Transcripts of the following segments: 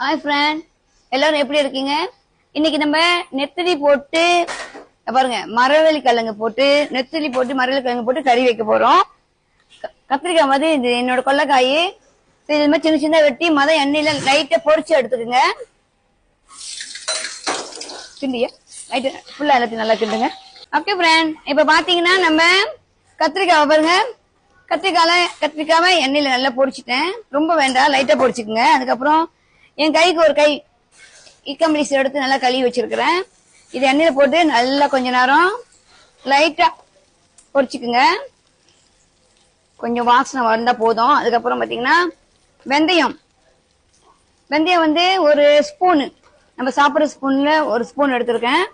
Hi friend, எல்லாரும் எப்படி இருக்கீங்க? இன்னைக்கு நம்ம நெத்திலி போட்டு பாருங்க, மரவள்ளி கிழங்கு போட்டு நெத்திலி போட்டு மரவள்ளி கிழங்கு போட்டு கறி வைக்க போறோம். கத்திரிக்காய் மாதிரி இது என்னோட கொள்ளைக்காய். இது மாதிரி சின்ன சின்ன வெட்டி எண்ணெயில லைட்டா பொரிச்சு எடுத்துக்கோங்க. கிண்டியா லைட் ஃபுல்லா எல்லாத்தையும் நல்லா கிண்டுங்க. ஓகே ஃப்ரெண்ட், இப்ப பாத்தீங்கன்னா நம்ம கத்திரிக்காய் பாருங்க, கத்திரிக்காவை எண்ணெயில நல்லா பொரிச்சிட்டேன். ரொம்ப வேண்டாம், லைட்டா பொரிச்சுக்குங்க. அதுக்கப்புறம் என் கைக்கு ஒரு கை இக்கம்பளிஸ் எடுத்து நல்லா கழுவி வச்சிருக்கிறேன். இது எண்ணெயில போட்டு நல்லா கொஞ்ச நேரம் லைட்டா பொரிச்சுக்குங்க. கொஞ்சம் வாசனை வந்தா போதும். அதுக்கப்புறம் பாத்தீங்கன்னா வெந்தயம் வந்து ஒரு ஸ்பூனு, நம்ம சாப்பிட்ற ஸ்பூன்ல ஒரு ஸ்பூன் எடுத்திருக்கேன்.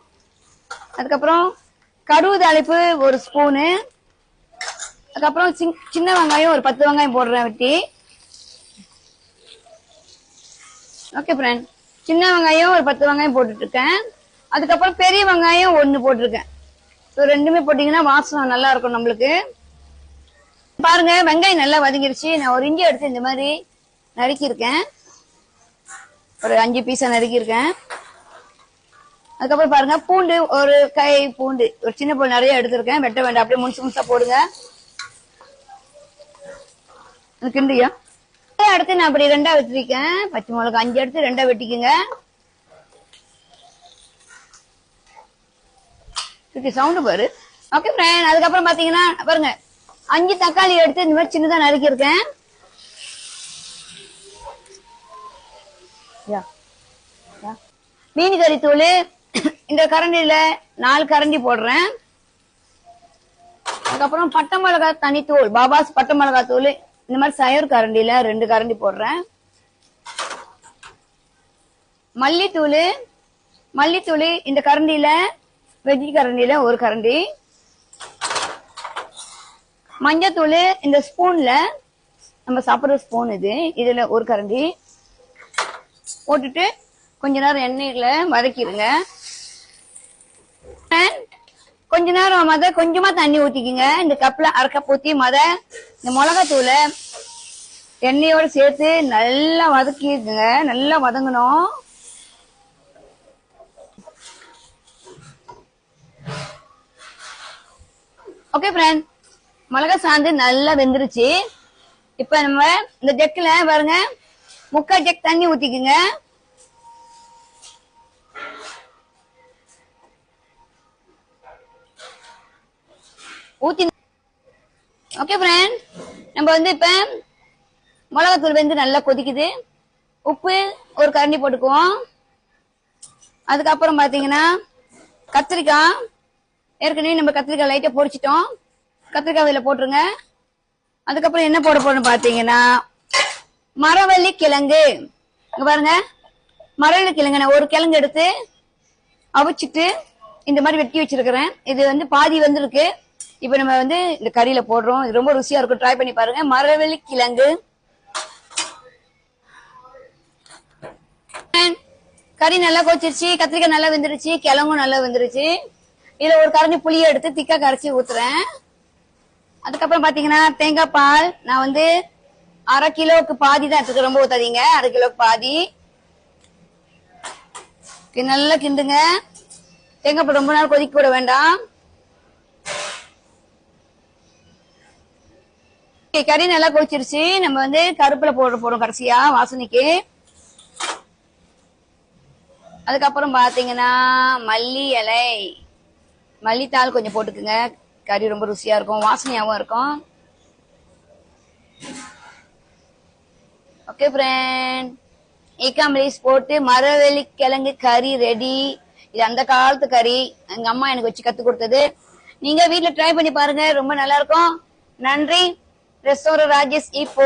அதுக்கப்புறம் கடுகு தாளிப்பு ஒரு ஸ்பூனு. அதுக்கப்புறம் சின்ன வெங்காயம் ஒரு 10 வெங்காயம் போடுறேன் வெட்டி. ஓகே ஃப்ரெண்ட், சின்ன வெங்காயம் ஒரு 10 வெங்காயம் போட்டுட்டு இருக்கேன். அதுக்கப்புறம் பெரிய வெங்காயம் 1 போட்டிருக்கேன். ஸோ ரெண்டுமே போட்டீங்கன்னா வாசனை நல்லா இருக்கும் நம்மளுக்கு. பாருங்க, வெங்காயம் நல்லா வதங்கிருச்சு. நான் ஒரு இஞ்சி எடுத்து இந்த மாதிரி நறுக்கியிருக்கேன், ஒரு 5 பீஸா நறுக்கியிருக்கேன். அதுக்கப்புறம் பாருங்க, பூண்டு ஒரு கை பூண்டு, ஒரு சின்ன பூண்டு நிறைய எடுத்திருக்கேன். வெட்ட வேண்டாம், அப்படியே முழுசா போடுங்க. கிண்டியா அடுத்து நான் அப்படி 2ஆ வெட்டிருக்கேன். பச்சை மிளகாய் 5 எடுத்து 2ஆ வெட்டிக்குங்க. சவுண்டு பாரு. ஓகே ஃப்ரெண்ட், அதுக்கப்புறம் பாத்தீங்கன்னா பாருங்க, 5 தக்காளி எடுத்து இந்த மாதிரி சின்னதா நறுக்கி இருக்கேன். மீன் கறி தூள் இந்த கரண்டில 4 கரண்டி போடுறேன். அதுக்கப்புறம் பட்டை மிளகாய் தனித்தூள், பாபாஸ் பட்டை மிளகாய் தூள் இந்த மாதிரி சயர் கரண்டில 2 கரண்டி போடுறேன். மல்லித்தூள் இந்த கரண்டில, வெஜ்ஜி கரண்டில 1 கரண்டி. மஞ்சத்தூள் இந்த ஸ்பூன்ல, நம்ம சாப்பிடுற ஸ்பூன் இதுல 1 கரண்டி போட்டுட்டு கொஞ்ச நேரம் எண்ணெயில வதக்கிடுங்க. கொஞ்ச நேரம் கொஞ்சமா தண்ணி ஊத்திக்குங்க. இந்த கப்ல 1/2 கப் ஊத்தி இந்த மிளகாத்தூளை எண்ணெயோட சேர்த்து நல்லா வதக்கிடுங்க. நல்லா வதங்கணும். ஓகே ஃப்ரெண்ட், மிளகா சாந்து நல்லா வெந்துருச்சு. இப்ப நம்ம இந்த ஜெக்ல பாருங்க, 3/4 ஜெக் தண்ணி ஊத்திக்குங்க. ஊத்தி ஓகே ஃப்ரெண்ட், நம்ம இப்ப மிளகாத்தூள் வெந்து நல்லா கொதிக்குது. உப்பு 1 கரண்டி போட்டுக்குவோம். அதுக்கப்புறம் பாத்தீங்கன்னா கத்திரிக்காய், ஏற்கனவே நம்ம கத்திரிக்காய் லைட்டா பொரிச்சிட்டோம். கத்திரிக்காய் இதுல போட்டுருங்க. அதுக்கப்புறம் என்ன போட போறோம்னு பாத்தீங்கன்னா மரவள்ளி கிழங்கு. இங்க பாருங்க, மரவள்ளி கிழங்கு நான் 1 கிழங்கு எடுத்து அவிச்சிட்டு இந்த மாதிரி வெட்டி வச்சிருக்கிறேன். இது பாதி வந்திருக்கு. இப்ப நம்ம இந்த கறியில போடுறோம். இது ரொம்ப ருசியா இருக்கும், ட்ரை பண்ணி பாருங்க. மரவள்ளி கிழங்கு, கறி நல்லா கொச்சிருச்சு, கத்திரிக்காய் நல்லா வெந்துருச்சு, கிழங்கும் நல்லா வெந்துருச்சு. இதுல 1 கரண்டி புளியை எடுத்து திக்கா கரைச்சி ஊத்துறேன். அதுக்கப்புறம் பாத்தீங்கன்னா தேங்காய் பால் நான் 1/2 கிலோவுக்கு பாதி தான் எடுத்துக்க, ரொம்ப ஊத்தாதீங்க. 1/2 கிலோவுக்கு பாதி. நல்லா கிண்டுங்க. தேங்காய் பால் ரொம்ப நேரம் கொதிக்க விட வேண்டாம். கறி நல்லா கொதிச்சிருச்சு. நம்ம கருப்புல போட போறோம் கடைசியா வாசனைக்கு. அதுக்கப்புறம் பாத்தீங்கன்னா மல்லி இலை, மல்லித்தாள் கொஞ்சம் போட்டுக்குங்க. கறி ரொம்ப ருசியா இருக்கும், வாசனையாவும் இருக்கும். ஓகே ஃப்ரெண்ட், இக்காமலிஸ் போட்டு மரவள்ளி கிழங்கு கறி ரெடி. இது அந்த காலத்து கறி, எங்க அம்மா எனக்கு வச்சு கத்து கொடுத்தது. நீங்க வீட்டுல ட்ரை பண்ணி பாருங்க, ரொம்ப நல்லா இருக்கும். நன்றி. ரெஸ்டாரண்ட் ராஜேஷ் இப்போ